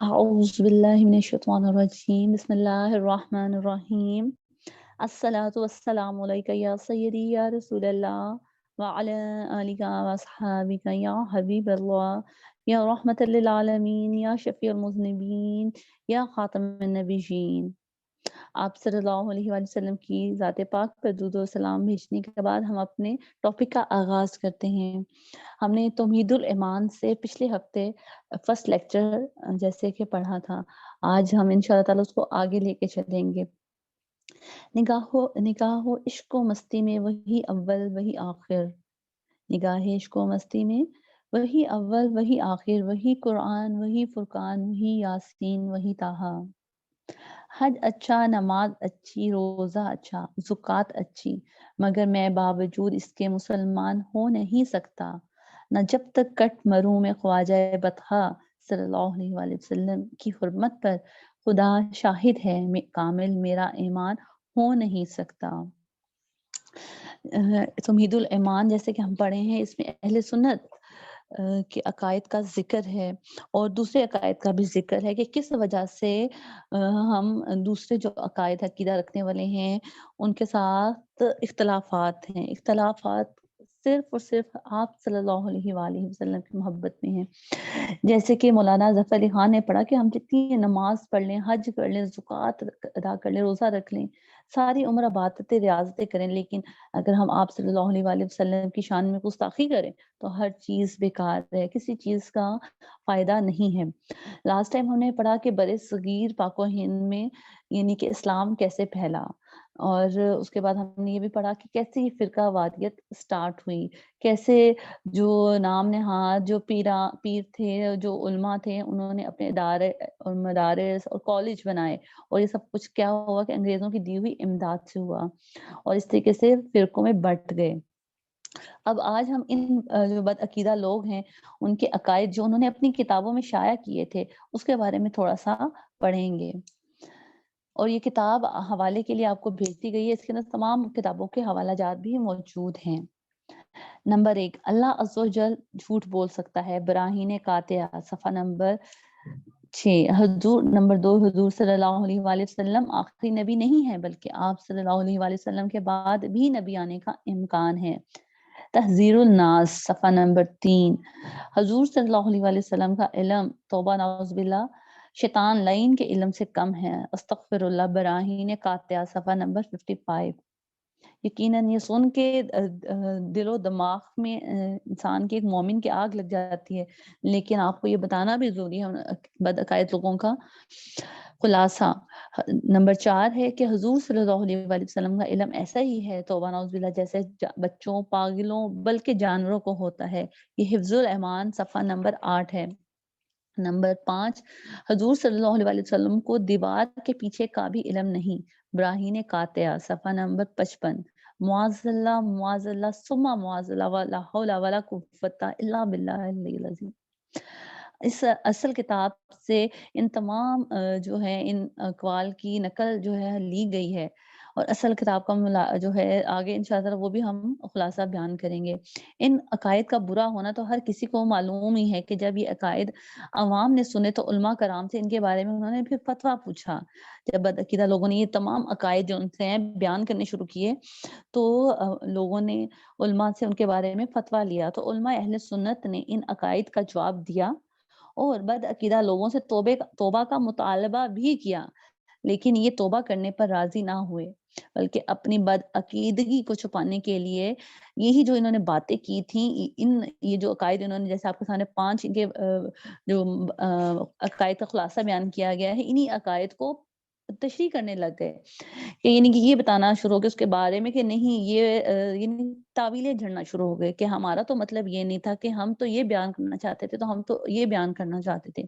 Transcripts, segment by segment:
أعوذ بالله من الشيطان الرجيم بسم الله الرحمن الرحيم الصلاة والسلام عليك يا سيدي يا رسول الله وعلى آلك وأصحابك يا حبيب الله يا رحمة للعالمين يا شفيع المذنبين يا خاتم النبيين. آپ صلی اللہ علیہ وآلہ وسلم کی ذات پاک پر درود و سلام بھیجنے کے بعد ہم اپنے ٹاپک کا آغاز کرتے ہیں۔ ہم نے توحید الایمان سے پچھلے ہفتے فرسٹ لیکچر جیسے کہ پڑھا تھا، آج ہم انشاءاللہ تعالی اس کو آگے لے کے چلیں گے۔ نگاہ و عشق و مستی میں وہی اول وہی آخر، نگاہ عشق و مستی میں وہی اول وہی آخر، وہی قرآن وہی فرقان وہی یاسین وہی طٰہٰ۔ حج اچھا، نماز اچھی، روزہ اچھا، زکوٰۃ اچھی، مگر میں باوجود اس کے مسلمان ہو نہیں سکتا، نہ جب تک کٹ مروں میں خواجہ بطحہ صلی اللہ علیہ وآلہ وسلم کی حرمت پر خدا شاہد ہے کامل میرا ایمان ہو نہیں سکتا۔ توحید الایمان جیسے کہ ہم پڑھے ہیں، اس میں اہل سنت کے عقائد کا ذکر ہے اور دوسرے عقائد کا بھی ذکر ہے کہ کس وجہ سے ہم دوسرے جو عقائد عقیدہ رکھنے والے ہیں ان کے ساتھ اختلافات ہیں۔ اختلافات صرف اور صرف آپ صلی اللہ علیہ وآلہ وسلم کی محبت میں ہیں۔ جیسے کہ مولانا ظفر علی خان نے پڑھا کہ ہم جتنی نماز پڑھ لیں، حج کر لیں، زکوٰۃ ادا کر لیں، روزہ رکھ لیں، ساری عمر عبادتیں ریاضتیں کریں، لیکن اگر ہم آپ صلی اللہ علیہ وآلہ وسلم کی شان میں گستاخی کریں تو ہر چیز بیکار ہے، کسی چیز کا فائدہ نہیں ہے۔ لاسٹ ٹائم ہم نے پڑھا کہ برِ صغیر پاک و ہند میں یعنی کہ اسلام کیسے پھیلا، اور اس کے بعد ہم نے یہ بھی پڑھا کہ کیسے یہ فرقہ وادیت سٹارٹ ہوئی، کیسے جو نام نہاد جو پیر تھے، جو علماء تھے، انہوں نے اپنے ادارے اور مدارس اور کالج بنائے، اور یہ سب کچھ کیا ہوا کہ انگریزوں کی دی ہوئی امداد سے ہوا، اور اس طریقے سے فرقوں میں بٹ گئے۔ اب آج ہم ان جو بد عقیدہ لوگ ہیں ان کے عقائد جو انہوں نے اپنی کتابوں میں شائع کیے تھے اس کے بارے میں تھوڑا سا پڑھیں گے، اور یہ کتاب حوالے کے لیے آپ کو بھیج دی گئی ہے، اس کے اندر تمام کتابوں کے حوالہ جات بھی موجود ہیں۔ نمبر 1، اللہ عز و جل جھوٹ بول سکتا ہے، براہین قاطعہ، صفحہ نمبر 6۔ نمبر 2، حضور صلی اللہ علیہ وآلہ وسلم آخری نبی نہیں ہے، بلکہ آپ صلی اللہ علیہ وآلہ وسلم کے بعد بھی نبی آنے کا امکان ہے۔ تحذیر الناس، صفحہ نمبر 3۔ حضور صلی اللہ علیہ وآلہ وسلم کا علم توبہ نعوذ باللہ شیطان لعین کے علم سے کم ہے، استغفر اللہ، براہین قاطعہ، صفحہ نمبر 55۔ یقیناً یہ سن کے دل و دماغ میں انسان کے ایک مومن کی آگ لگ جاتی ہے، لیکن آپ کو یہ بتانا بھی ضروری ہے بد عقائد لوگوں کا خلاصہ۔ نمبر 4 ہے کہ حضور صلی اللہ علیہ وآلہ وسلم کا علم ایسا ہی ہے توبہ نعوذ باللہ جیسے بچوں، پاگلوں، بلکہ جانوروں کو ہوتا ہے۔ یہ حفظ الایمان صفحہ نمبر 8 ہے۔ نمبر 5، حضور صلی اللہ علیہ وآلہ وسلم کو دیوار کے پیچھے کا بھی علم نہیں، براہین قاطعہ، صفحہ نمبر 55۔ معاذ اللہ ثم معاذ اللہ، ولا حول ولا قوت الا باللہ العلی العظیم۔ اس اصل کتاب سے ان تمام جو ہے ان اقوال کی نقل جو ہے لی گئی ہے، اور اصل کتاب کا جو ہے آگے انشاءاللہ وہ بھی ہم خلاصہ بیان کریں گے۔ ان عقائد کا برا ہونا تو ہر کسی کو معلوم ہی ہے کہ جب یہ عقائد عوام نے سنے تو علماء کرام سے ان کے بارے میں انہوں نے پھر فتویٰ پوچھا۔ جب بد عقیدہ لوگوں نے یہ تمام عقائد جو ان سے ہیں بیان کرنے شروع کیے تو لوگوں نے علماء سے ان کے بارے میں فتویٰ لیا، تو علماء اہل سنت نے ان عقائد کا جواب دیا اور بد عقیدہ لوگوں سے توبہ کا مطالبہ بھی کیا، لیکن یہ توبہ کرنے پر راضی نہ ہوئے، بلکہ اپنی بد عقیدگی کو چھپانے کے لیے یہی جو انہوں نے باتیں کی تھیں، یہ جو عقائد انہوں نے جیسے آپ کے سامنے 5 ان کے جو عقائد کا خلاصہ بیان کیا گیا ہے، انہی عقائد کو تشریح کرنے لگ گئے، کہ یعنی کہ یہ بتانا شروع ہو گیا اس کے بارے میں کہ نہیں یہ یعنی تعویلیں جھڑنا شروع ہو گئے کہ ہمارا تو مطلب یہ نہیں تھا، کہ ہم تو یہ بیان کرنا چاہتے تھے تو ہم تو یہ بیان کرنا چاہتے تھے،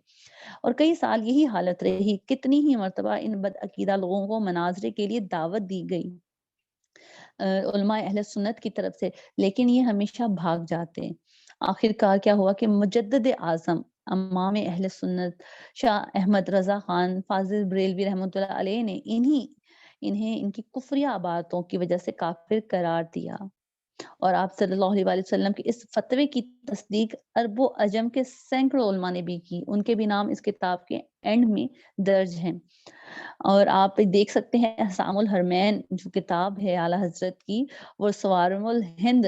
اور کئی سال یہی حالت رہی۔ کتنی ہی مرتبہ ان بد عقیدہ لوگوں کو مناظرے کے لیے دعوت دی گئی علماء اہل سنت کی طرف سے، لیکن یہ ہمیشہ بھاگ جاتے ہیں۔ آخر کار کیا ہوا کہ مجدد اعظم امام اہل سنت شاہ احمد رضا خان فاضل بریلوی رحمۃ اللہ علیہ نے انہیں ان کی کفریہ باتوں کی وجہ سے کافر قرار دیا، اور آپ صلی اللہ علیہ وآلہ وسلم کے اس فتوے کی تصدیق عرب و عجم کے سینکڑوں علماء نے بھی کی، ان کے بھی نام اس کتاب کے اینڈ میں درج ہیں۔ اور آپ دیکھ سکتے ہیں احسام الحرمین جو کتاب ہے اعلیٰ حضرت کی، وہ سوارم الہند،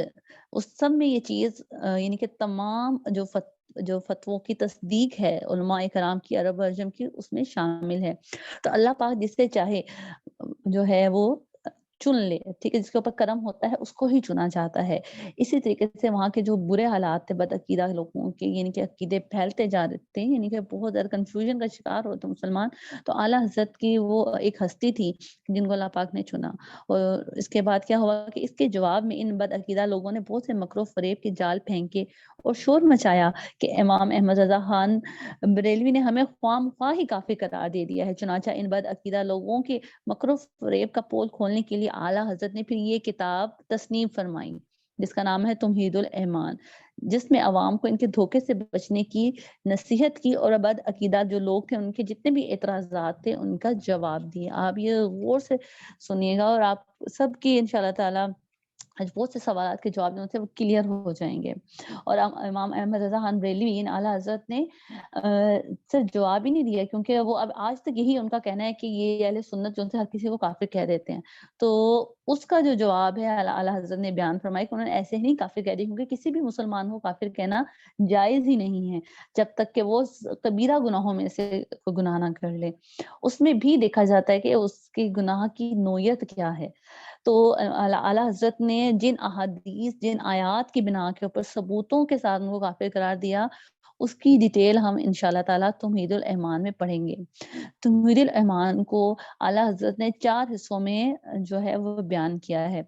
اس سب میں یہ چیز یعنی کہ تمام جو فتووں کی تصدیق ہے علماء کرام کی عرب و عجم کی، اس میں شامل ہے۔ تو اللہ پاک جس سے چاہے جو ہے وہ چن لے، ٹھیک ہے، جس کے اوپر کرم ہوتا ہے اس کو ہی چنا جاتا ہے۔ اسی طریقے سے وہاں کے جو برے حالات تھے بد عقیدہ لوگوں کے، یعنی کہ عقیدے پھیلتے جا رہے تھے، یعنی کہ بہت زیادہ کنفیوژن کا شکار ہوتے مسلمان، تو اعلیٰ حضرت کی وہ ایک ہستی تھی جن کو اللہ پاک نے چنا۔ اور اس کے بعد کیا ہوا کہ اس کے جواب میں ان بد عقیدہ لوگوں نے بہت سے مکر و فریب کے جال پھینکے اور شور مچایا کہ امام احمد رضا خان بریلوی نے ہمیں خواہ خواہ ہی کافر قرار دے دیا ہے۔ چنانچہ ان بد عقیدہ لوگوں کے مکر و فریب کا پول کھولنے کے لیے اعلیٰ حضرت نے پھر یہ کتاب تصنیف فرمائی جس کا نام ہے تمہید الایمان، جس میں عوام کو ان کے دھوکے سے بچنے کی نصیحت کی اور بد عقیدہ جو لوگ تھے ان کے جتنے بھی اعتراضات تھے ان کا جواب دیا۔ آپ یہ غور سے سنیے گا اور آپ سب کی انشاءاللہ تعالی آج بہت سے سوالات کے جواب جو تھے وہ کلیئر ہو جائیں گے۔ اور امام احمد رضا خان بریلوی اعلیٰ حضرت نے صرف جواب ہی نہیں دیا، کیونکہ وہ اب آج تک یہی ان کا کہنا ہے کہ یہ اہل سنت جو ہر کسی کو کافر کہہ دیتے ہیں، تو اس کا جو جواب ہے اعلیٰ حضرت نے بیان فرمایا کہ انہوں نے ایسے ہی نہیں کافر کہہ دیا، کیونکہ کسی بھی مسلمان کو کافر کہنا جائز ہی نہیں ہے جب تک کہ وہ کبیرہ گناہوں میں سے کوئی گناہ نہ کر لے۔ اس میں بھی دیکھا جاتا ہے کہ اس کے گناہ کی نوعیت کیا ہے۔ تو اعلیٰ حضرت نے جن احادیث جن آیات کی بنا کے اوپر ثبوتوں کے ساتھ ان کو کافر قرار دیا، اس کی ڈیٹیل ہم انشاءاللہ تعالیٰ تمہید الایمان میں پڑھیں گے۔ تمہید الایمان کو اعلیٰ حضرت نے 4 حصوں میں جو ہے وہ بیان کیا ہے۔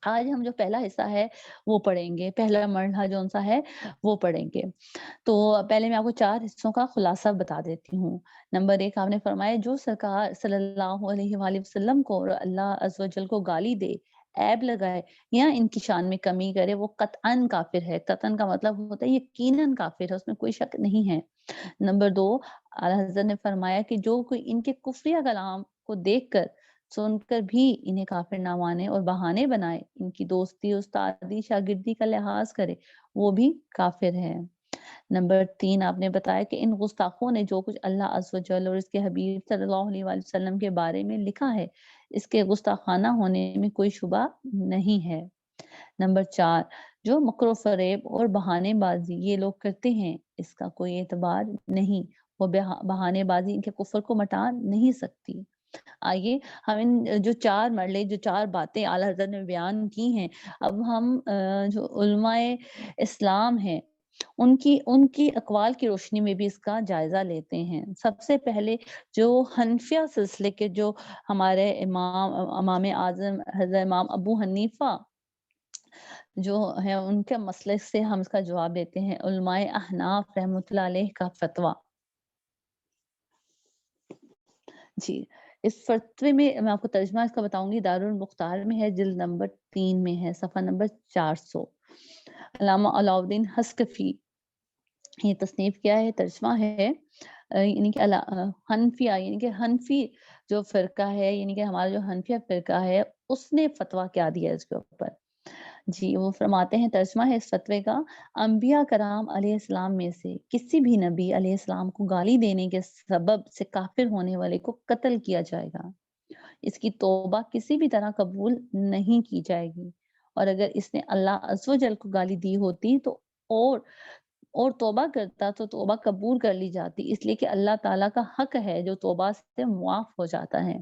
آج ہم جو پہلا حصہ ہے وہ پڑھیں گے، پہلا مرحلہ جو سا ہے وہ پڑھیں گے۔ تو پہلے میں آپ کو 4 حصوں کا خلاصہ بتا دیتی ہوں۔ نمبر 1 آپ نے فرمایا جو سرکار صلی اللہ علیہ وآلہ وسلم کو اور اللہ عز و جل کو گالی دے، عیب لگائے یا ان کی شان میں کمی کرے، وہ قطعاً کافر ہے۔ قطعاً کا مطلب ہوتا ہے یقیناً کافر ہے، اس میں کوئی شک نہیں ہے۔ نمبر 2 اعلیٰ حضرت نے فرمایا کہ جو کوئی ان کے کفریہ کلام کو دیکھ کر سن کر بھی انہیں کافر نہ مانے اور بہانے بنائے، ان کی دوستی استادی شاگردی کا لحاظ کرے، وہ بھی کافر ہے۔ نمبر 3 آپ نے بتایا کہ ان گستاخوں نے جو کچھ اللہ عز و جل اور اس کے حبیب صلی اللہ علیہ وآلہ وسلم کے بارے میں لکھا ہے، اس کے گستاخانہ ہونے میں کوئی شبہ نہیں ہے۔ نمبر 4 جو مکر و فریب اور بہانے بازی یہ لوگ کرتے ہیں، اس کا کوئی اعتبار نہیں، وہ بہانے بازی ان کے کفر کو مٹا نہیں سکتی۔ آئیے ہم ان جو 4 مرحلے جو 4 باتیں اعلیٰ حضرت نے بیان کی ہیں، اب ہم جو علماء اسلام ہیں ان کی اقوال کی روشنی میں بھی اس کا جائزہ لیتے ہیں۔ سب سے پہلے جو حنفیہ سلسلے کے جو ہمارے امام اعظم حضرت امام ابو حنیفہ جو ہے ان کے مسلک سے ہم اس کا جواب دیتے ہیں۔ علماء احناف رحمۃ اللہ علیہ کا فتویٰ، جی اس فتوے میں آپ کو ترجمہ اس کا بتاؤں گی، دارالمختار میں ہے، جلد نمبر 3 میں ہے، صفحہ نمبر 400۔ علامہ علاؤالدین حسکفی یہ تصنیف کیا ہے، ترجمہ ہے، یعنی کہ حنفیہ یعنی کہ حنفی جو فرقہ ہے، یعنی کہ ہمارا جو حنفیہ فرقہ ہے اس نے فتویٰ کیا دیا اس کے اوپر۔ جی وہ فرماتے ہیں، ترجمہ ہے اس فتوے کا، انبیاء کرام علیہ السلام میں سے کسی بھی نبی علیہ السلام کو گالی دینے کے سبب سے کافر ہونے والے کو قتل کیا جائے گا، اس کی توبہ کسی بھی طرح قبول نہیں کی جائے گی، اور اگر اس نے اللہ عز و جل کو گالی دی ہوتی تو اور توبہ کرتا تو توبہ قبول کر لی جاتی، اس لیے کہ اللہ تعالیٰ کا حق ہے جو توبہ سے معاف ہو جاتا ہے۔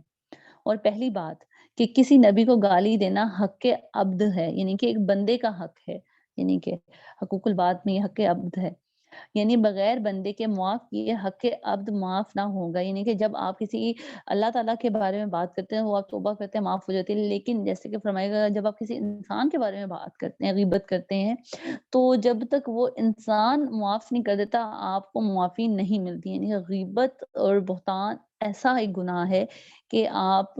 اور پہلی بات کہ کسی نبی کو گالی دینا حق عبد ہے، یعنی کہ ایک بندے کا حق ہے، یعنی کہ حقوق الباد میں یہ حق عبد ہے، یعنی بغیر بندے کے معاف کیے حق عبد معاف نہ ہوگا۔ یعنی کہ جب آپ کسی اللہ تعالیٰ کے بارے میں بات کرتے ہیں وہ آپ توبہ کرتے ہیں معاف ہو جاتی ہے، لیکن جیسے کہ فرمائے گا جب آپ کسی انسان کے بارے میں بات کرتے ہیں غیبت کرتے ہیں تو جب تک وہ انسان معاف نہیں کر دیتا آپ کو معافی نہیں ملتی، یعنی غیبت اور بہتان ایسا ایک گناہ ہے کہ آپ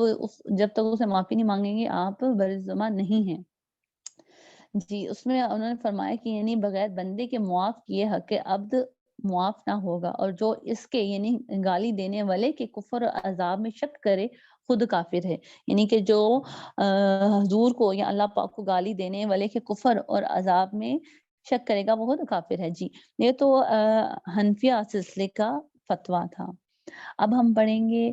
جب تک اسے معافی نہیں مانگیں گے آپ برذمہ نہیں ہیں۔ جی اس میں انہوں نے فرمایا کہ یعنی بغیر بندے کے معاف کیے حق عبد معاف نہ ہوگا، اور جو اس کے یعنی گالی دینے والے کے کفر اور عذاب میں شک کرے خود کافر ہے، یعنی کہ جو حضور کو یا اللہ پاک کو گالی دینے والے کے کفر اور عذاب میں شک کرے گا وہ خود کافر ہے جی۔ یہ تو حنفیہ سلسلے کا فتویٰ تھا۔ اب ہم پڑھیں گے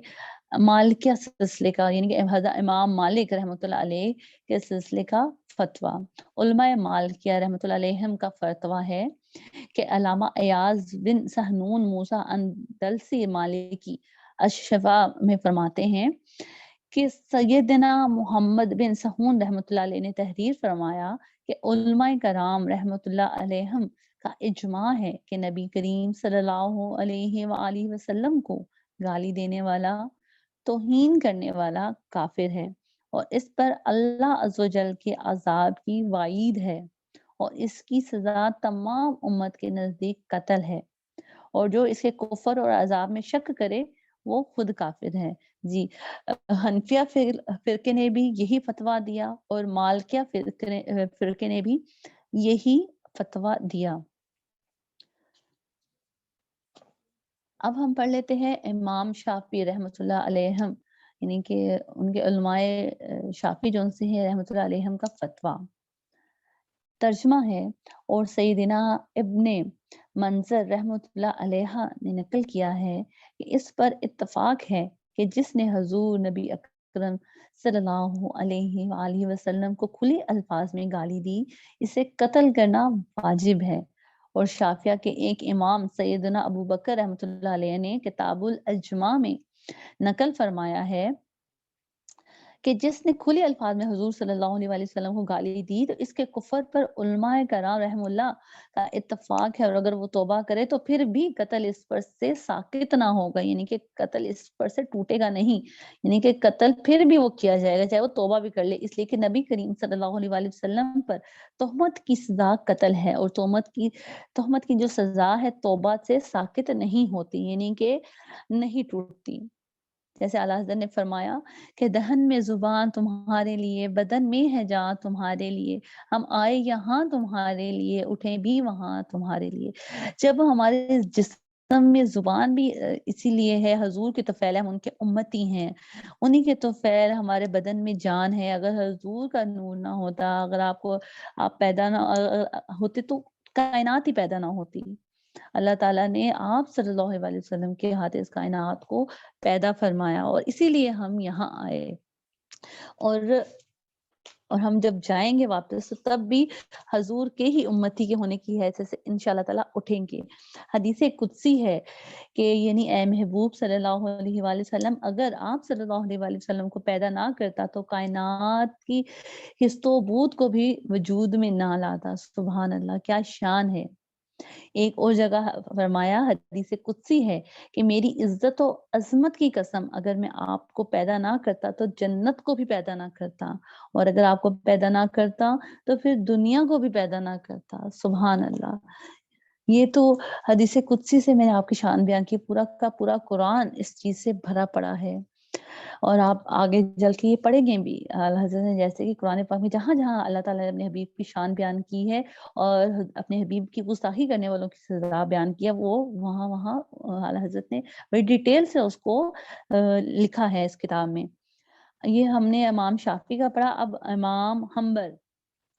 مالکیہ سلسلے کا، یعنی کہ حضرت امام مالک رحمۃ اللہ علیہ کے سلسلے کا فتویٰ۔ علماء مالکیہ رحمۃ اللہ علیہم کا فتویٰ ہے کہ علامہ ایاز بن سہنون موسیٰ اندلسی مالکی الشفا میں فرماتے ہیں کہ سیدنا محمد بن سہون رحمۃ اللہ علیہ نے تحریر فرمایا کہ علماء کرام رحمۃ اللہ علیہم کا اجماع ہے کہ نبی کریم صلی اللہ علیہ وآلہ وسلم کو گالی دینے والا، توہین کرنے والا کافر ہے، اور اس پر اللہ عز و جل کے عذاب کی وعید ہے، اور اس کی سزا تمام امت کے نزدیک قتل ہے، اور جو اس کے کفر اور عذاب میں شک کرے وہ خود کافر ہے جی۔ حنفیہ فرقے نے بھی یہی فتویٰ دیا، اور مالکیہ فرقے نے بھی یہی فتویٰ دیا۔ اب ہم پڑھ لیتے ہیں امام شافعی رحمۃ اللہ علیہم، یعنی کہ ان کے علماء شافعی جو ان سے ہیں رحمۃ اللہ علیہم کا فتویٰ۔ ترجمہ ہے، اور سیدنا ابن منظر رحمۃ اللہ علیہ نے نقل کیا ہے کہ اس پر اتفاق ہے کہ جس نے حضور نبی اکرم صلی اللہ علیہ وآلہ وسلم کو کھلے الفاظ میں گالی دی، اسے قتل کرنا واجب ہے۔ اور شافعیہ کے ایک امام سیدنا ابو بکر رحمۃ اللہ علیہ نے کتاب الاجماع میں نقل فرمایا ہے کہ جس نے کھلے الفاظ میں حضور صلی اللہ علیہ وسلم کو گالی دی تو اس کے کفر پر علماء کرام رحم اللہ کا اتفاق ہے، اور اگر وہ توبہ کرے تو پھر بھی قتل اس پر سے ساقط نہ ہوگا، یعنی کہ قتل اس پر سے ٹوٹے گا نہیں، یعنی کہ قتل پھر بھی وہ کیا جائے گا چاہے وہ توبہ بھی کر لے، اس لیے کہ نبی کریم صلی اللہ علیہ وسلم پر تہمت کی سزا قتل ہے، اور تہمت کی جو سزا ہے توبہ سے ساقط نہیں ہوتی، یعنی کہ نہیں ٹوٹتی۔ جیسے اعلیٰ حضرت نے فرمایا کہ دہن میں زبان تمہارے لیے، بدن میں ہے جان تمہارے لیے، ہم آئے یہاں تمہارے لیے، اٹھیں بھی وہاں تمہارے لیے۔ جب ہمارے جسم میں زبان بھی اسی لیے ہے، حضور کے طفیل ہم ان کے امتی ہیں، انہی کے طفیل ہمارے بدن میں جان ہے۔ اگر حضور کا نور نہ ہوتا، اگر آپ پیدا نہ ہوتے تو کائنات ہی پیدا نہ ہوتی۔ اللہ تعالیٰ نے آپ صلی اللہ علیہ وسلم کے ہاتھ اس کائنات کو پیدا فرمایا، اور اسی لیے ہم یہاں آئے، اور ہم جب جائیں گے واپس تب بھی حضور کے ہی امتی کے ہونے کی حیثیت سے انشاءاللہ تعالیٰ اٹھیں گے۔ حدیث قدسی ہے کہ یعنی اے محبوب صلی اللہ علیہ وآلہ وسلم، اگر آپ صلی اللہ علیہ وآلہ وسلم کو پیدا نہ کرتا تو کائنات کی حس و بود کو بھی وجود میں نہ لاتا۔ سبحان اللہ، کیا شان ہے۔ ایک اور جگہ فرمایا، حدیث قدسی ہے کہ میری عزت و عظمت کی قسم، اگر میں آپ کو پیدا نہ کرتا تو جنت کو بھی پیدا نہ کرتا، اور اگر آپ کو پیدا نہ کرتا تو پھر دنیا کو بھی پیدا نہ کرتا۔ سبحان اللہ۔ یہ تو حدیث قدسی سے میں نے آپ کی شان بیان کی، پورا کا پورا قرآن اس چیز سے بھرا پڑا ہے، اور آپ آگے چل کے یہ پڑھیں گے بھی۔ حضرت نے جیسے کہ قرآن پاک میں جہاں جہاں اللہ تعالیٰ نے اپنے حبیب کی شان بیان کی ہے اور اپنے حبیب کی گستاخی کرنے والوں کی سزا بیان کیا، وہ وہاں وہاں اعلیٰ حضرت نے بڑی ڈیٹیل سے اس کو لکھا ہے اس کتاب میں۔ یہ ہم نے امام شافعی کا پڑھا۔ اب امام حنبل،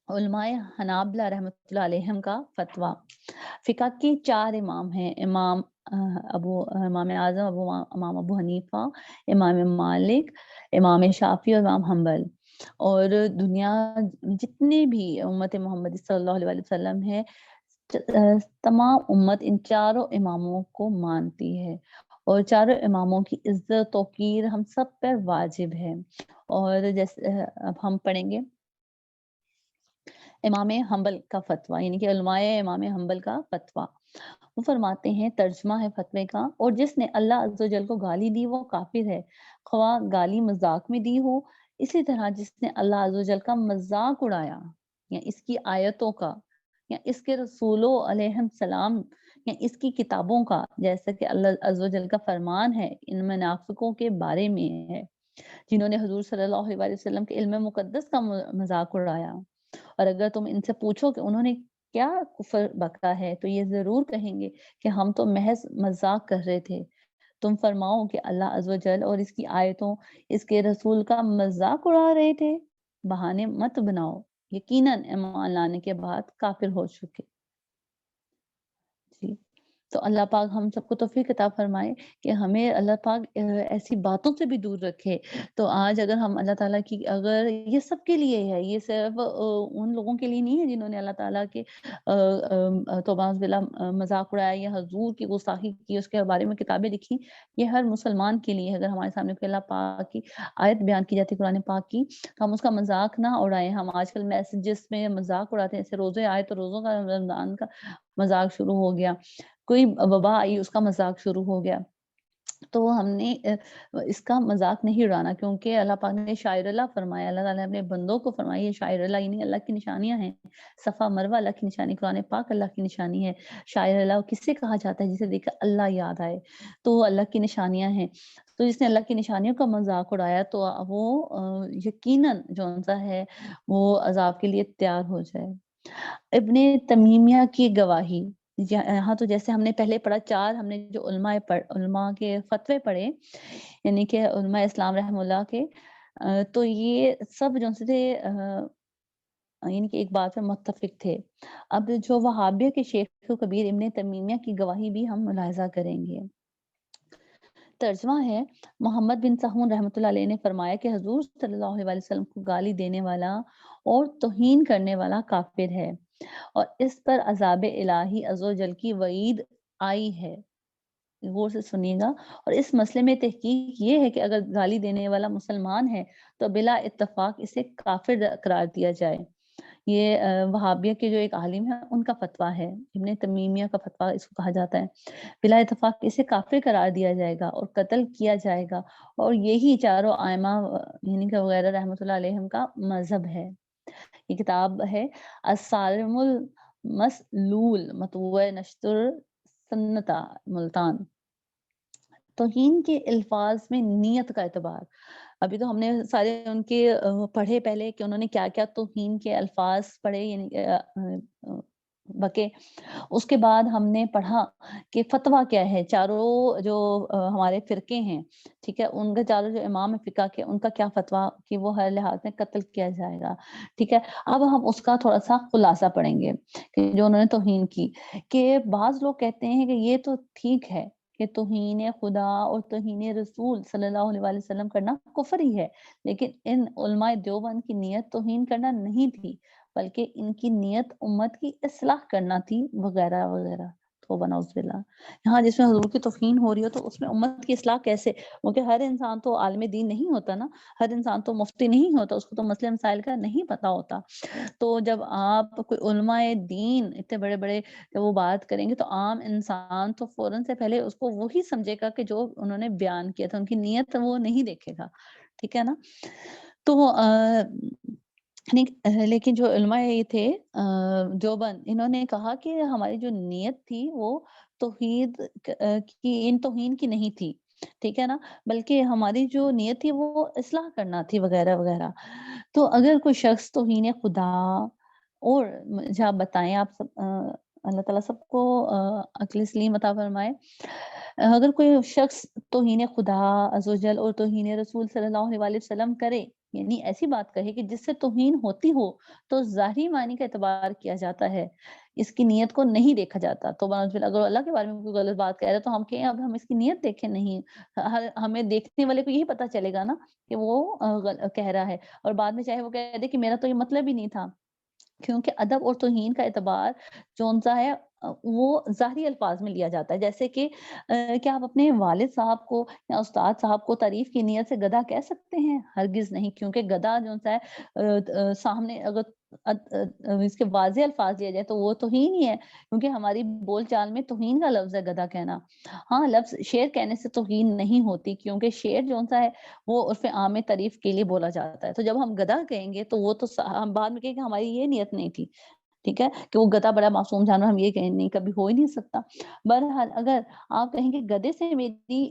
علماء حنابلہ رحمۃ اللہ علیہم کا فتویٰ۔ فقہ کے 4 امام ہیں، امام اعظم امام ابو حنیفہ، امام مالک، امام شافعی اور امام حنبل، اور دنیا میں جتنے بھی امت محمد صلی اللہ علیہ وسلم ہے، تمام امت ان 4 اماموں کو مانتی ہے، اور 4 اماموں کی عزت و توقیر ہم سب پر واجب ہے۔ اور جیسے اب ہم پڑھیں گے امام حنبل کا فتویٰ، یعنی کہ علماء امام حنبل کا فتویٰ۔ وہ فرماتے ہیں، ترجمہ ہے فتوے کا، اور جس نے اللہ عز و جل کو گالی دی وہ کافر ہے، خواہ گالی مذاق میں دی ہو، اسی طرح جس نے اللہ عز و جل کا مذاق اڑایا، یا اس کی آیتوں کا، یا اس کے رسولوں علیہ السلام، یا اس کی کتابوں کا، جیسا کہ اللہ عز و جل کا فرمان ہے ان منافقوں کے بارے میں ہے جنہوں نے حضور صلی اللہ علیہ وسلم کے علم مقدس کا مذاق اڑایا، اور اگر تم ان سے پوچھو کہ انہوں نے کیا کفر بکا ہے تو یہ ضرور کہیں گے کہ ہم تو محض مذاق کر رہے تھے، تم فرماؤ کہ اللہ عز و جل اور اس کی آیتوں، اس کے رسول کا مذاق اڑا رہے تھے؟ بہانے مت بناؤ، یقیناً ایمان لانے کے بعد کافر ہو چکے۔ جی، تو اللہ پاک ہم سب کو توفیق عطا فرمائے کہ ہمیں اللہ پاک ایسی باتوں سے بھی دور رکھے۔ تو آج اگر ہم اللہ تعالیٰ کی، اگر یہ سب کے لیے ہے، یہ صرف ان لوگوں کے لیے نہیں ہے جنہوں نے اللہ تعالیٰ کے توبہ اعوذ باللہ مذاق اڑایا یا حضور کی گستاخی کی، اس کے بارے میں کتابیں لکھی، یہ ہر مسلمان کے لیے ہے۔ اگر ہمارے سامنے کوئی اللہ پاک کی آیت بیان کی جاتی ہے قرآن پاک کی، تو ہم اس کا مذاق نہ اڑائیں۔ ہم آج کل میسجز میں مذاق اڑاتے ہیں، جیسے روزے آئے تو روزوں کا، رمضان کا مذاق شروع ہو گیا، کوئی وبا آئی اس کا مذاق شروع ہو گیا۔ تو ہم نے اس کا مذاق نہیں اڑانا، کیونکہ اللہ پاک نے شاعر اللہ فرمایا، اللہ تعالیٰ نے اپنے بندوں کو فرمایا یہ شاعر اللہ، یعنی اللہ کی نشانیاں ہیں۔ صفا مروہ اللہ کی نشانی، قرآن پاک اللہ کی نشانی ہے۔ شاعر اللہ کس سے کہا جاتا ہے؟ جسے دیکھ کر اللہ یاد آئے، تو اللہ کی نشانیاں ہیں۔ تو جس نے اللہ کی نشانیوں کا مذاق اڑایا تو وہ یقیناً جو سا ہے وہ عذاب کے لیے تیار ہو جائے۔ ابن تیمیہ کی گواہی، یہاں تو جیسے ہم نے پہلے پڑھا، چار ہم نے جو علماء کے فتوے پڑھے، یعنی کہ علماء اسلام رحمہ اللہ کے، تو یہ سب جو تھے یعنی کہ ایک بات پر متفق تھے۔ اب جو وہابیہ کے شیخ کبیر ابن تیمیہ کی گواہی بھی ہم ملاحظہ کریں گے۔ ترجمہ ہے، محمد بن سہون رحمۃ اللہ علیہ نے فرمایا کہ حضور صلی اللہ علیہ وسلم کو گالی دینے والا اور توہین کرنے والا کافر ہے، اور اس پر عذاب الہی عز و جل کی وعید آئی ہے۔ غور سے سنیے گا۔ اور اس مسئلے میں تحقیق یہ ہے کہ اگر گالی دینے والا مسلمان ہے تو بلا اتفاق اسے کافر قرار دیا جائے۔ یہ وہابیہ کے جو ایک عالم ہے ان کا فتویٰ ہے، ابن تیمیہ کا فتویٰ اس کو کہا جاتا ہے۔ بلا اتفاق اسے کافر قرار دیا جائے گا اور قتل کیا جائے گا، اور یہی چاروں ائمہ یعنی کہ وغیرہ رحمۃ اللہ علیہم کا مذہب ہے۔ یہ کتاب ہے الصارم المسلول، مطبوع نشر سنتا ملتان۔ توہین کے الفاظ میں نیت کا اعتبار، ابھی تو ہم نے سارے ان کے پڑھے پہلے کہ انہوں نے کیا کیا توہین کے الفاظ پڑھے، یعنی بکے۔ اس کے بعد ہم نے پڑھا کہ فتویٰ کیا ہے، چاروں جو ہمارے فرقے ہیں، ٹھیک ہے، ان کا چاروں جو امام فقہ کے، ان کا کیا فتویٰ کہ وہ ہر لحاظ میں قتل کیا جائے گا، ٹھیک ہے۔ اب ہم اس کا تھوڑا سا خلاصہ پڑھیں گے کہ جو انہوں نے توہین کی، کہ بعض لوگ کہتے ہیں کہ یہ تو ٹھیک ہے کہ توہین خدا اور توہین رسول صلی اللہ علیہ وآلہ وسلم کرنا کفر ہی ہے، لیکن ان علماء دیوبند کی نیت توہین کرنا نہیں تھی، بلکہ ان کی نیت امت کی اصلاح کرنا تھی، وغیرہ وغیرہ۔ توبہ نعوذ باللہ۔ یہاں جس میں حضور کی توہین ہو رہی ہو تو اس میں امت کی اصلاح کیسے؟ کیونکہ ہر انسان تو عالم دین نہیں ہوتا نا، ہر انسان تو مفتی نہیں ہوتا، اس کو تو مسئلے مسائل کا نہیں پتا ہوتا۔ تو جب آپ کوئی علماء دین اتنے بڑے بڑے جب وہ بات کریں گے تو عام انسان تو فوراً سے پہلے اس کو وہی سمجھے گا کہ جو انہوں نے بیان کیا تھا، ان کی نیت وہ نہیں دیکھے گا، ٹھیک ہے نا۔ تو لیکن جو علماء یہ تھے دیوبند، انہوں نے کہا کہ ہماری جو نیت تھی وہ توحید کی، توہین کی نہیں تھی، ٹھیک ہے نا، بلکہ ہماری جو نیت تھی وہ اصلاح کرنا تھی، وغیرہ وغیرہ۔ تو اگر کوئی شخص توہین خدا، اور مجھے آپ بتائیں، آپ سب اللہ تعالیٰ سب کو عقل سلیم عطا فرمائے، اگر کوئی شخص توہین خدا عز و جل اور توہین رسول صلی اللہ علیہ وآلہ وسلم کرے، یعنی ایسی بات کہے کہ جس سے توہین ہوتی ہو، تو ظاہری معنی کا اعتبار کیا جاتا ہے، اس کی نیت کو نہیں دیکھا جاتا۔ تو اگر اللہ کے بارے میں کوئی غلط بات کہہ رہا ہے تو ہم کہیں اب ہم اس کی نیت دیکھیں نہیں، ہمیں دیکھنے والے کو یہی پتا چلے گا نا کہ وہ کہہ رہا ہے، اور بعد میں چاہے وہ کہہ دے کہ میرا تو یہ مطلب ہی نہیں تھا، کیونکہ ادب اور توہین کا اعتبار جون سا ہے وہ ظاہری الفاظ میں لیا جاتا ہے۔ جیسے کہ کیا آپ اپنے والد صاحب کو یا استاد صاحب کو تعریف کی نیت سے گدھا کہہ سکتے ہیں؟ ہرگز نہیں، کیونکہ گدھا جو سا ہے سامنے اگر اس کے واضح الفاظ لیا جائے تو وہ توہین ہی ہے، کیونکہ ہماری بول چال میں توہین کا لفظ ہے گدھا کہنا۔ ہاں، لفظ شعر کہنے سے توہین نہیں ہوتی، کیونکہ شعر جو سا ہے وہ عرف عام میں تعریف کے لیے بولا جاتا ہے۔ تو جب ہم گدھا کہیں گے تو وہ تو ہم بعد میں کہیں کہ ہماری یہ نیت نہیں تھی، ٹھیک ہے، کہ وہ گدھا بڑا معصوم جانور، ہم یہ کہیں نہیں، کبھی ہو ہی نہیں سکتا۔ بہرحال اگر آپ کہیں کہ گدھے سے میری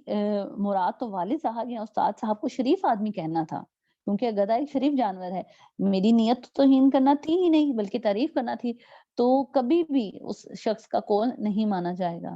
مراد تو والد صاحب یا استاد صاحب کو شریف آدمی کہنا تھا، کیونکہ گدھا ایک شریف جانور ہے، میری نیت تو توہین کرنا تھی ہی نہیں بلکہ تعریف کرنا تھی، تو کبھی بھی اس شخص کا قول نہیں مانا جائے گا۔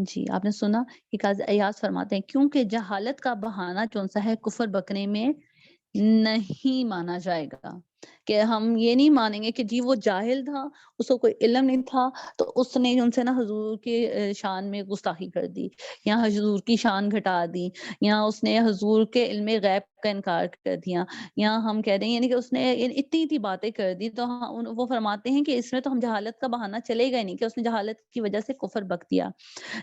جی، آپ نے سنا کہ قاضی ایاز فرماتے ہیں کیونکہ جہالت کا بہانہ کون-سا ہے کفر بکنے میں نہیں مانا جائے گا، کہ ہم یہ نہیں مانیں گے کہ جی وہ جاہل تھا، اس کو کوئی علم نہیں تھا، تو اس نے ان سے نا حضور کے شان میں گستاخی کر دی، یا حضور کی شان گھٹا دی، یا اس نے حضور کے علم غیب کا انکار کر دیا، یا ہم کہہ رہے ہیں یعنی کہ اس نے اتنی باتیں کر دی، تو وہ فرماتے ہیں کہ اس میں تو ہم جہالت کا بہانہ چلے گا ہی نہیں کہ اس نے جہالت کی وجہ سے کفر بک دیا۔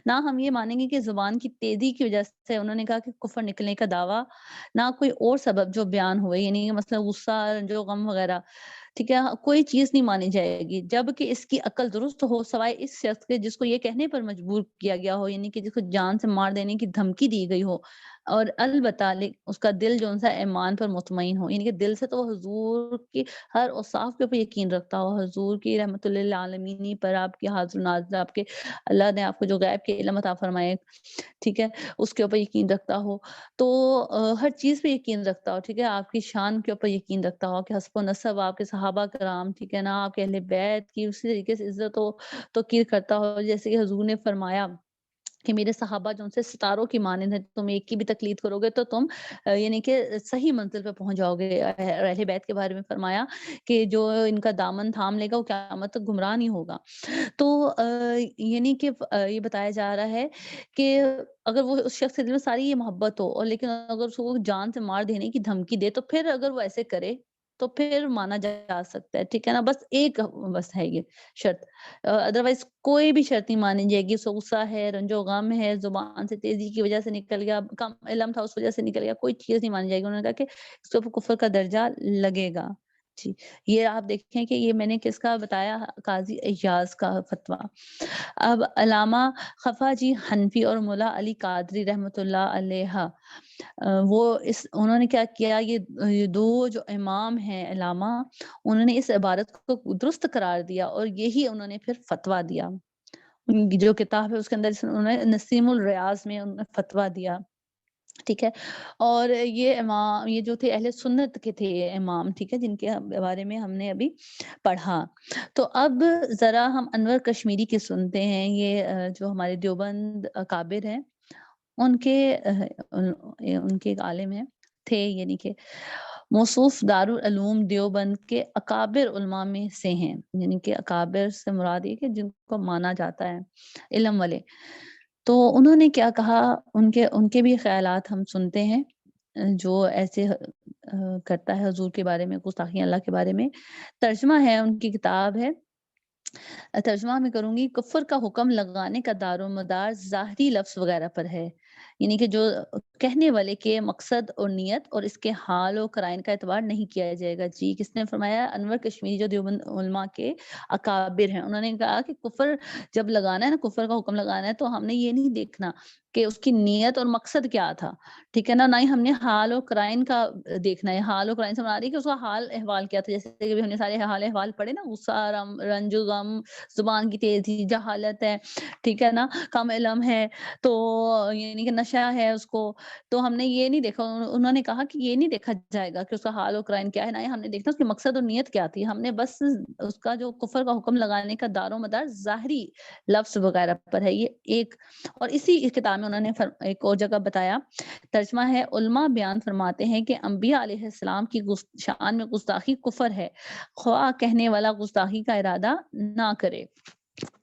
نہ ہم یہ مانیں گے کہ زبان کی تیزی کی وجہ سے انہوں نے کہا کہ کفر نکلنے کا دعویٰ، نہ کوئی اور سبب جو بیان ہوئے، یعنی کہ مثلا غصہ، جو غم وغیرہ، ٹھیک ہے، کوئی چیز نہیں مانی جائے گی جب کہ اس کی عقل درست ہو، سوائے اس شخص کے جس کو یہ کہنے پر مجبور کیا گیا ہو، یعنی کہ جس کو جان سے مار دینے کی دھمکی دی گئی ہو، اور البتہ اس کا دل جو سا ایمان پر مطمئن ہو، یعنی کہ دل سے تو وہ حضور کی ہر اوصاف کے اوپر یقین رکھتا ہو، حضور کی رحمت للعالمین پر، آپ کی حاضر ناظر، آپ کے اللہ نے آپ کو جو غیب کے علم عطا فرمائے، ٹھیک ہے، اس کے اوپر یقین رکھتا ہو، تو ہر چیز پہ یقین رکھتا ہو، ٹھیک ہے، آپ کی شان کے اوپر یقین رکھتا ہو کہ حسب و نسب آپ کے صحابہ کرام، ٹھیک ہے نا، آپ کے اہل بیت کی اسی طریقے سے عزت و توقیر کرتا ہو، جیسے کہ حضور نے فرمایا کہ میرے صحابہ جو ان سے ستاروں کی مانند ہیں، تم ایک کی بھی تقلید کرو گے تو تم یعنی کہ صحیح منزل پہ پہنچ جاؤ گے۔ اہل بیت کے بارے میں فرمایا کہ جو ان کا دامن تھام لے گا وہ قیامت تک گمراہ نہیں ہوگا۔ تو یعنی کہ یہ بتایا جا رہا ہے کہ اگر وہ اس شخص کے دل میں ساری یہ محبت ہو، اور لیکن اگر اس کو جان سے مار دینے کی دھمکی دے، تو پھر اگر وہ ایسے کرے تو پھر مانا جا سکتا ہے، ٹھیک ہے نا، بس ایک بس ہے یہ شرط، ادروائز کوئی بھی شرط نہیں مانی جائے گی۔ اس کو غصہ ہے، رنج و غم ہے، زبان سے تیزی کی وجہ سے نکل گیا، کم علم تھا اس وجہ سے نکل گیا، کوئی چیز نہیں مانی جائے گی۔ انہوں نے کہا کہ اس کے اوپر کفر کا درجہ لگے گا۔ جی، یہ آپ دیکھیں کہ یہ میں نے کس کا بتایا، قاضی ایاز کا فتویٰ۔ اب علامہ خفا جی حنفی اور مولا علی قادری رحمۃ اللہ علیہ، وہ انہوں نے کیا کیا، یہ دو جو امام ہیں علامہ، انہوں نے اس عبارت کو درست قرار دیا، اور یہی انہوں نے پھر فتویٰ دیا۔ ان کی جو کتاب ہے اس کے اندر انہوں نے نسیم الریاض میں انہوں نے فتویٰ دیا، ٹھیک ہے، اور یہ امام، یہ جو تھے اہل سنت کے تھے یہ امام، ٹھیک ہے، جن کے بارے میں ہم نے ابھی پڑھا۔ تو اب ذرا ہم انور کشمیری کی سنتے ہیں، یہ جو ہمارے دیوبند اکابر ہیں، ان کے ایک عالم ہیں تھے، یعنی کہ موصوف دارالعلوم دیوبند کے اکابر علماء میں سے ہیں، یعنی کہ اکابر سے مراد یہ کہ جن کو مانا جاتا ہے علم والے۔ تو انہوں نے کیا کہا، ان کے بھی خیالات ہم سنتے ہیں، جو ایسے کرتا ہے حضور کے بارے میں گستاخی اللہ کے بارے میں۔ ترجمہ ہے، ان کی کتاب ہے، ترجمہ میں کروں گی، کفر کا حکم لگانے کا دار و مدار ظاہری لفظ وغیرہ پر ہے، یعنی کہ جو کہنے والے کے مقصد اور نیت اور اس کے حال و قرائن کا اعتبار نہیں کیا جائے گا۔ جی، کس نے فرمایا؟ انور کشمیری، جو دیوبند علماء کے اکابر ہیں، انہوں نے کہا کہ کفر جب لگانا ہے نا، کفر کا حکم لگانا ہے، تو ہم نے یہ نہیں دیکھنا کہ اس کی نیت اور مقصد کیا تھا، ٹھیک ہے نا، نہ ہی ہم نے حال و قرائن کا دیکھنا ہے۔ حال و قرائن سے مراد ہے کہ اس کا حال احوال کیا تھا، جیسے کہ ہم نے سارے حال احوال پڑھے نا، غصہ، رنج و غم، زبان کی تیزی، جہالت ہے، ٹھیک ہے نا، کم علم ہے، تو یعنی کہ نشہ ہے اس کو، تو ہم نے یہ نہیں دیکھا۔ انہوں نے کہا کہ یہ نہیں دیکھا جائے گا کہ اس کا حال و قرائن کیا ہے، نہ ہی ہم نے دیکھنا اس کے مقصد اور نیت کیا تھی، ہم نے بس اس کا جو کفر کا حکم لگانے کا دار و مدار ظاہری لفظ وغیرہ پر ہے۔ یہ ایک، اور اسی کتاب میں انہوں نے ایک اور جگہ بتایا، ترجمہ ہے، علماء بیان فرماتے ہیں کہ انبیاء علیہ السلام کی شان میں گستاخی کفر ہے، خواہ کہنے والا گستاخی کا ارادہ نہ کرے۔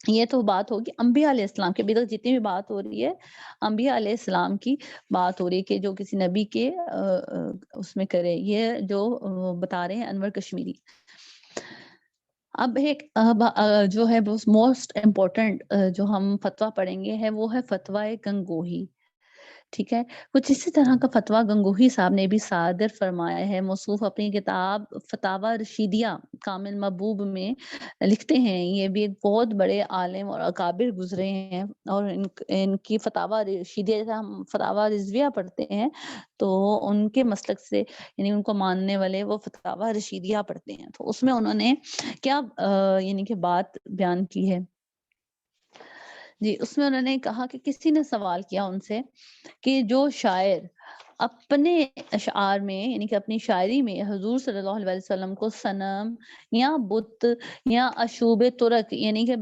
یہ تو بات ہوگی انبیاء علیہ السلام کی، ابھی تک جتنی بھی بات ہو رہی ہے انبیاء علیہ السلام کی بات ہو رہی ہے کہ جو کسی نبی کے اس میں کرے، یہ جو بتا رہے ہیں انور کشمیری۔ اب ایک جو ہے موسٹ امپورٹنٹ جو ہم فتویٰ پڑھیں گے ہے، وہ ہے فتویٰ گنگوہی، ٹھیک ہے، کچھ اسی طرح کا فتویٰ گنگوہی صاحب نے بھی صادر فرمایا ہے۔ موصوف اپنی کتاب فتاوی رشیدیہ کامل مبوب میں لکھتے ہیں، یہ بھی ایک بہت بڑے عالم اور اکابر گزرے ہیں، اور ان کی فتاوی رشیدیہ، جیسے ہم فتاوی رضویہ پڑھتے ہیں تو ان کے مسلک سے، یعنی ان کو ماننے والے وہ فتاوی رشیدیہ پڑھتے ہیں، تو اس میں انہوں نے کیا یعنی کہ بات بیان کی ہے۔ جی، اس میں انہوں نے کہا کہ کسی نے سوال کیا ان سے کہ جو شاعر اپنے اشعار میں، یعنی کہ اپنی شاعری میں حضور صلی اللہ علیہ وسلم کو صنم یا بت یا اشوب ترک، یعنی کہ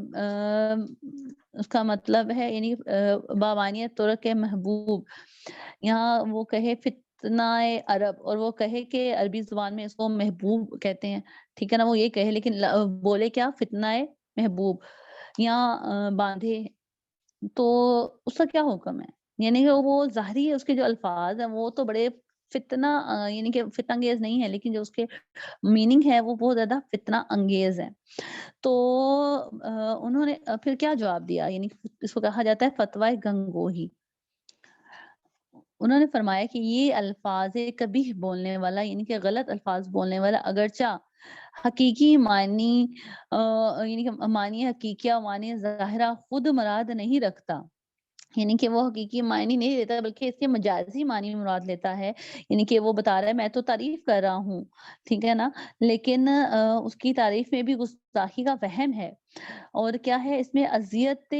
اس کا مطلب ہے یعنی بامانیت طرق محبوب، یہاں وہ کہے فتنہ عرب، اور وہ کہے کہ عربی زبان میں اس کو محبوب کہتے ہیں، ٹھیک ہے نا، وہ یہ کہے لیکن بولے کیا، فتنہ محبوب یا باندھے، تو اس کا کیا حکم ہے؟ یعنی کہ وہ ظاہری ہے، اس کے جو الفاظ ہیں وہ تو بڑے فتنہ یعنی کہ فتنہ انگیز نہیں ہے، لیکن جو اس کے میننگ ہے وہ بہت زیادہ فتنہ انگیز ہے۔ تو انہوں نے پھر کیا جواب دیا، یعنی کہ اس کو کہا جاتا ہے فتویٰ گنگوہی۔ انہوں نے فرمایا کہ یہ الفاظ کبیح بولنے والا، یعنی کہ غلط الفاظ بولنے والا، اگرچہ حقیقی معنی یعنی کہ معنی حقیقیہ، معنی ظاہرہ خود مراد نہیں رکھتا، یعنی کہ وہ حقیقی معنی نہیں لیتا بلکہ اس کے مجازی معنی مراد لیتا ہے، یعنی کہ وہ بتا رہا ہے میں تو تعریف کر رہا ہوں، ٹھیک ہے نا، لیکن اس کی تعریف میں بھی گستاخی کا وہم ہے، اور کیا ہے اس میں اذیت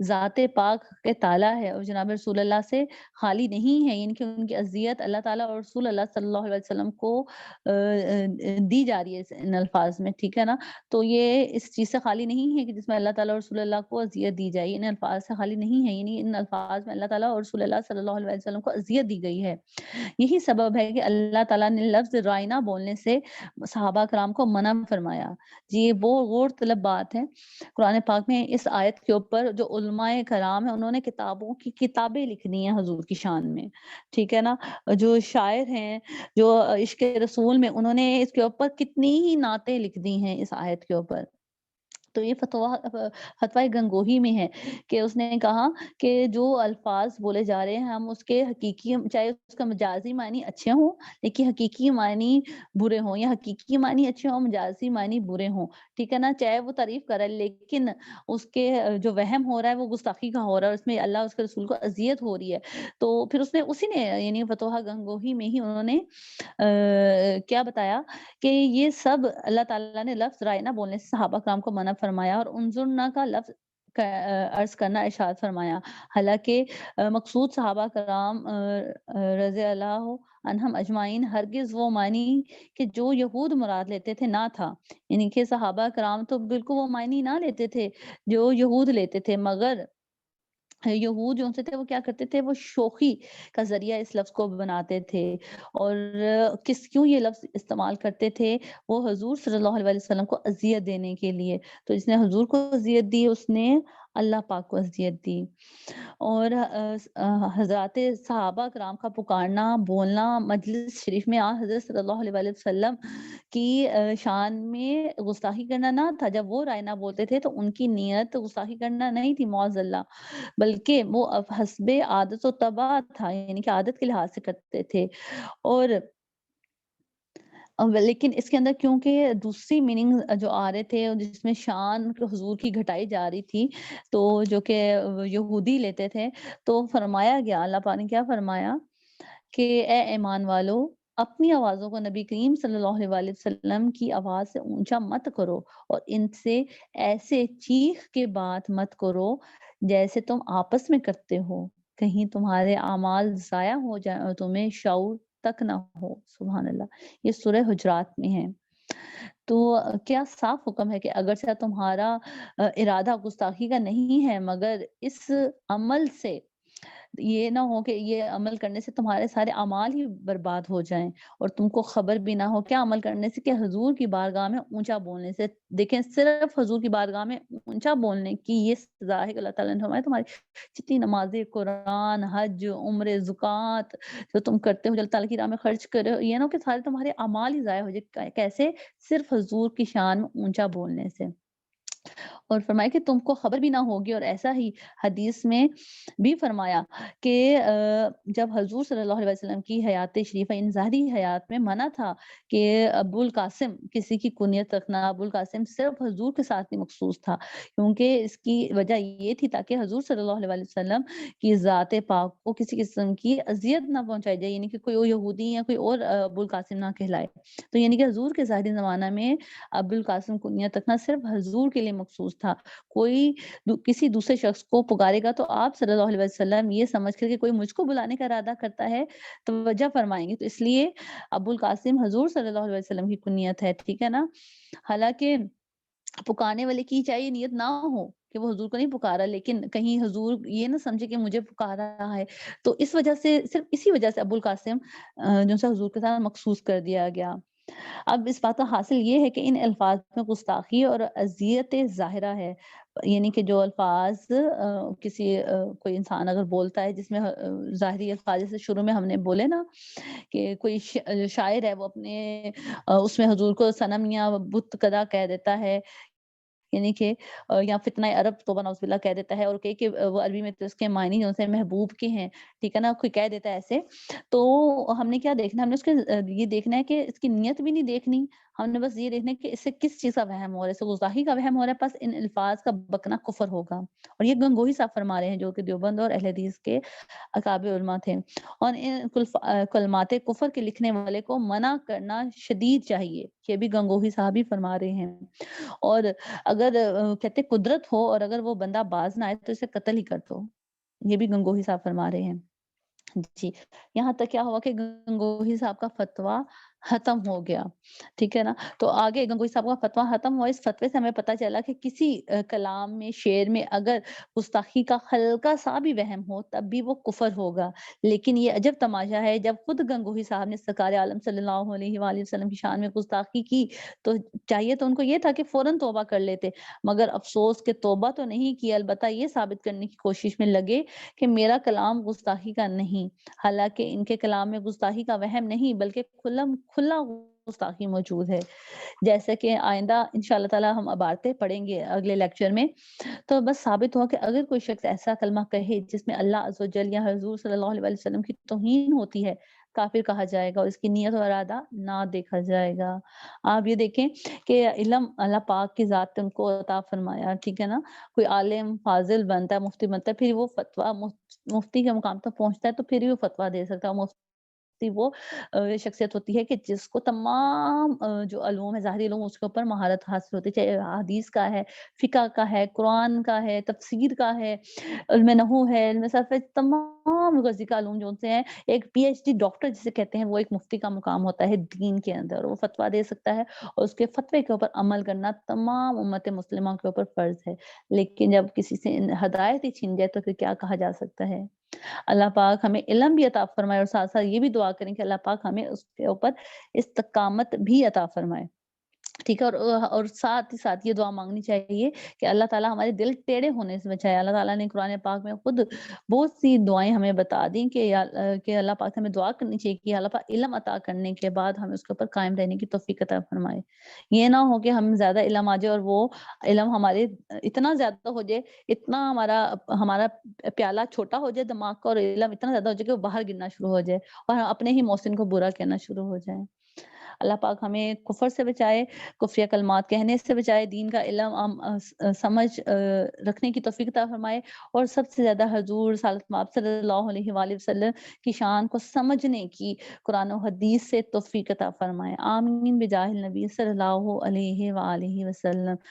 ذات پاک کے تالا ہے، اور جناب رسول اللہ سے خالی نہیں ہے، یعنی کہ ان کی اذیت اللہ تعالیٰ اور رسول اللہ صلی اللہ علیہ وسلم کو دی جا رہی ہے ان الفاظ میں، ٹھیک ہے نا، تو یہ اس چیز سے خالی نہیں ہے کہ جس میں اللہ تعالیٰ اور رسول اللہ کو اذیت دی جائے، ان الفاظ سے خالی نہیں ہے، یعنی ان الفاظ میں اللہ تعالیٰ اور رسول اللہ صلی اللہ علیہ وسلم کو اذیت دی گئی ہے۔ یہی سبب ہے کہ اللہ تعالیٰ نے لفظ رائنا بولنے سے صحابہ کرام کو منع فرمایا۔ جی یہ وہ غور طلب بات ہے، قرآن پاک میں اس آیت کے اوپر جو علماء کرام ہیں انہوں نے کتابوں کی کتابیں لکھ دی ہیں حضور کی شان میں، ٹھیک ہے نا، جو شاعر ہیں جو عشق رسول میں انہوں نے اس کے اوپر کتنی ہی نعتیں لکھ دی ہیں اس آیت کے اوپر۔ تو یہ فتویٰ گنگوہی میں ہے کہ اس نے کہا کہ جو الفاظ بولے جا رہے ہیں ہم اس کے حقیقی، چاہے اس کا مجازی معنی اچھے ہوں لیکن حقیقی معنی برے ہوں، یا حقیقی معنی اچھے ہوں مجازی معنی برے ہوں، ٹھیک ہے نا، چاہے وہ تعریف کرے لیکن اس کے جو وہم ہو رہا ہے وہ گستاخی کا ہو رہا ہے، اور اس میں اللہ اس کے رسول کو اذیت ہو رہی ہے، تو پھر اس نے اسی نے یعنی فتویٰ گنگوہی میں ہی انہوں نے کیا بتایا کہ یہ سب اللہ تعالیٰ نے لفظ رائنا بولنے سے صحابہ کرام کو منع فرمایا، اور انظرنا کا لفظ عرض کرنا ارشاد فرمایا، حالانکہ مقصود صحابہ کرام رضی اللہ عنہم اجمعین ہرگز وہ معنی کہ جو یہود مراد لیتے تھے نہ تھا، یعنی کہ صحابہ کرام تو بالکل وہ معنی نہ لیتے تھے جو یہود لیتے تھے، مگر یہود جو ان سے تھے وہ کیا کرتے تھے، وہ شوخی کا ذریعہ اس لفظ کو بناتے تھے، اور کیوں یہ لفظ استعمال کرتے تھے، وہ حضور صلی اللہ علیہ وسلم کو اذیت دینے کے لیے، تو جس نے حضور کو اذیت دی اس نے اللہ پاک کو اذیت دی، اور حضرات صحابہ کرام کا پکارنا بولنا مجلس شریف میں حضرت صلی اللہ علیہ وآلہ وسلم کی شان میں گستاخی کرنا نہ تھا، جب وہ رائنا بولتے تھے تو ان کی نیت گستاخی کرنا نہیں تھی معاذ اللہ، بلکہ وہ حسب عادت و طبع تھا، یعنی کہ عادت کے لحاظ سے کرتے تھے، اور لیکن اس کے اندر کیونکہ دوسری میننگ جو آ رہے تھے جس میں شان حضور کی گھٹائی جا رہی تھی، تو جو کہ یہودی لیتے تھے، تو فرمایا گیا، اللہ پاک نے کیا فرمایا کہ اے ایمان والو، اپنی آوازوں کو نبی کریم صلی اللہ علیہ وآلہ وسلم کی آواز سے اونچا مت کرو، اور ان سے ایسے چیخ کے بات مت کرو جیسے تم آپس میں کرتے ہو، کہیں تمہارے اعمال ضائع ہو جائیں اور تمہیں شعور تک نہ ہو۔ سبحان اللہ، یہ سورہ حجرات میں ہے۔ تو کیا صاف حکم ہے کہ اگرچہ تمہارا ارادہ گستاخی کا نہیں ہے، مگر اس عمل سے یہ نہ ہو کہ یہ عمل کرنے سے تمہارے سارے اعمال ہی برباد ہو جائیں اور تم کو خبر بھی نہ ہو، کیا عمل کرنے سے، کہ حضور کی بارگاہ میں اونچا بولنے سے۔ دیکھیں صرف حضور کی بارگاہ میں اونچا بولنے کی یہ سزا ہے کہ اللہ تعالیٰ نے فرمایا تمہاری جتنی نمازیں، قرآن، حج، عمرے، زکوٰۃ جو تم کرتے ہو، جو اللہ تعالیٰ کی راہ میں خرچ کر رہے ہو، یہ نہ ہو کہ سارے تمہارے اعمال ہی ضائع ہو جائے۔ کیسے؟ صرف حضور کی شان میں اونچا بولنے سے۔ اور فرمایا کہ تم کو خبر بھی نہ ہوگی، اور ایسا ہی حدیث میں بھی فرمایا کہ جب حضور صلی اللہ علیہ وسلم کی حیات شریفہ ان ظاہری حیات میں منع تھا کہ ابو القاسم کسی کی کنیت رکھنا، ابو القاسم صرف حضور کے ساتھ ہی مخصوص تھا، کیونکہ اس کی وجہ یہ تھی تاکہ حضور صلی اللہ علیہ وسلم کی ذات پاک کو کسی قسم کی اذیت نہ پہنچائی جائے، یعنی کہ کوئی اور یہودی یا کوئی اور ابو القاسم نہ کہلائے، تو یعنی کہ حضور کے ظاہری زمانہ میں ابو القاسم کنیت رکھنا صرف حضور کے لیے مخصوص تھا، کوئی کسی دوسرے شخص کو پکارے گا تو آپ صلی اللہ علیہ وسلم یہ سمجھ کر کہ کوئی مجھ کو بلانے کا ارادہ کرتا ہے توجہ فرمائیں گے، تو اس لیے ابو القاسم حضور صلی اللہ علیہ وسلم کی کنیت ہے، ٹھیک ہے نا، حالانکہ پکارنے والے کی چاہیے نیت نہ ہو کہ وہ حضور کو نہیں پکارا، لیکن کہیں حضور یہ نہ سمجھے کہ مجھے پکار رہا ہے۔ تو اس وجہ سے، صرف اسی وجہ سے ابو القاسم جو ہے حضور کے ساتھ مخصوص کر دیا گیا۔ اب اس بات کا حاصل یہ ہے کہ ان الفاظ میں گستاخی اور اذیت ظاہرہ ہے، یعنی کہ جو الفاظ کسی کوئی انسان اگر بولتا ہے جس میں ظاہری الفاظ، جیسے شروع میں ہم نے بولے نا کہ کوئی شاعر ہے وہ اپنے اس میں حضور کو صنم یا بت کدا کہہ دیتا ہے، یعنی کہ یا فتنہ عرب توبہ نعوذ باللہ کہہ دیتا ہے، اور کہ وہ عربی میں تو اس کے معنی جو سے محبوب کے ہیں، ٹھیک ہے نا، کوئی کہہ دیتا ہے ایسے، تو ہم نے کیا دیکھنا ہے، ہم نے اس کے یہ دیکھنا ہے کہ اس کی نیت بھی نہیں دیکھنی، ہم نے بس یہ دیکھنا ہے کہ اس سے کس چیز کا وہم ہو رہا ہے، اس سے گستاخی کا وہم ہو رہا ہے، پس ان الفاظ کا بکنا کفر ہوگا۔ اور یہ گنگوہی صاحب فرما رہے ہیں جو کہ دیوبند اور اہل حدیث کے اکابر علماء تھے، اور ان کلمات کفر کے لکھنے والے کو منع کرنا شدید چاہیے، یہ بھی گنگوہی صاحب ہی فرما رہے ہیں۔ اور اگر کہتے قدرت ہو اور اگر وہ بندہ باز نہ آئے تو اسے قتل ہی کر دو، یہ بھی گنگوہی صاحب فرما رہے ہیں۔ جی، یہاں تک کیا ہوا کہ گنگوہی صاحب کا فتویٰ ختم ہو گیا، ٹھیک ہے نا؟ تو آگے گنگوہی صاحب کا فتویٰ ختم ہوا، اس فتوے سے ہمیں پتہ چلا کہ کسی کلام میں، شعر میں اگر گستاخی کا ہلکا سا بھی وہم ہو تب بھی وہ کفر ہوگا۔ لیکن یہ عجب تماشا ہے، جب خود گنگوہی صاحب نے سرکار عالم صلی اللہ علیہ وآلہ وسلم کی شان میں گستاخی کی تو چاہیے تو ان کو یہ تھا کہ فوراً توبہ کر لیتے، مگر افسوس کہ توبہ تو نہیں کی، البتہ یہ ثابت کرنے کی کوشش میں لگے کہ میرا کلام گستاخی کا نہیں، حالانکہ ان کے کلام میں گستاخی کا وہم نہیں بلکہ کھلا گستاخی موجود ہے، جیسے کہ آئندہ انشاءاللہ تعالی ہم عبارتیں پڑھیں گے اگلے لیکچر میں۔ تو بس ثابت ہوا کہ اگر کوئی شخص ایسا کلمہ کہے جس میں اللہ عز و جل یا حضور صلی اللہ علیہ وسلم کی توہین ہوتی ہے، کافر کہا جائے گا، اور اس کی نیت و ارادہ نہ دیکھا جائے گا۔ آپ یہ دیکھیں کہ علم اللہ پاک کی ذات نے ان کو عطا فرمایا، ٹھیک ہے نا؟ کوئی عالم فاضل بنتا ہے، مفتی بنتا ہے، پھر وہ فتویٰ مفتی کے مقام تک پہنچتا ہے تو پھر بھی وہ فتویٰ دے سکتا ہے۔ مفتی وہ شخصیت ہوتی ہے کہ جس کو تمام جو علوم ہے، ظاہری علوم، اس کے اوپر مہارت حاصل ہوتی ہے، چاہے حدیث کا ہے، فقہ کا ہے، قرآن کا ہے، تفسیر کا ہے، علم نحو ہے، علم صرف ہے، تمام غزی کا علوم جو ان سے ہیں، ایک پی ایچ ڈی ڈاکٹر جسے کہتے ہیں، وہ ایک مفتی کا مقام ہوتا ہے دین کے اندر، وہ فتویٰ دے سکتا ہے، اور اس کے فتوے کے اوپر عمل کرنا تمام امت مسلمہ کے اوپر فرض ہے۔ لیکن جب کسی سے ہدایت ہی چھین جائے تو پھر کیا کہا جا سکتا ہے؟ اللہ پاک ہمیں علم بھی عطا فرمائے، اور ساتھ ساتھ یہ بھی دعا کریں کہ اللہ پاک ہمیں اس کے اوپر استقامت بھی عطا فرمائے، ٹھیک ہے؟ اور ساتھ ہی ساتھ یہ دعا مانگنی چاہیے کہ اللہ تعالیٰ ہمارے دل ٹیڑے ہونے سے بچائے۔ اللہ تعالیٰ نے قرآن پاک میں خود بہت سی دعائیں ہمیں بتا دیں کہ اللہ پاک سے ہمیں دعا کرنی چاہیے کہ اللہ پاک علم عطا کرنے کے بعد ہمیں اس کے اوپر قائم رہنے کی توفیق عطا فرمائے۔ یہ نہ ہو کہ ہم زیادہ علم آ جائے اور وہ علم ہمارے اتنا زیادہ ہو جائے، اتنا ہمارا پیالہ چھوٹا ہو جائے دماغ کا، اور علم اتنا زیادہ ہو جائے کہ وہ باہر گرنا شروع ہو جائے اور ہم اپنے ہی محسن کو برا کہنا شروع ہو جائیں۔ اللہ پاک ہمیں کفر سے بچائے، کفریہ کلمات کہنے سے بچائے، دین کا علم سمجھ رکھنے کی توفیق عطا فرمائے، اور سب سے زیادہ حضور صلی اللہ علیہ وآلہ وسلم کی شان کو سمجھنے کی قرآن و حدیث سے توفیق عطا فرمائے۔ آمین بجاہ النبی صلی اللہ علیہ وآلہ وسلم۔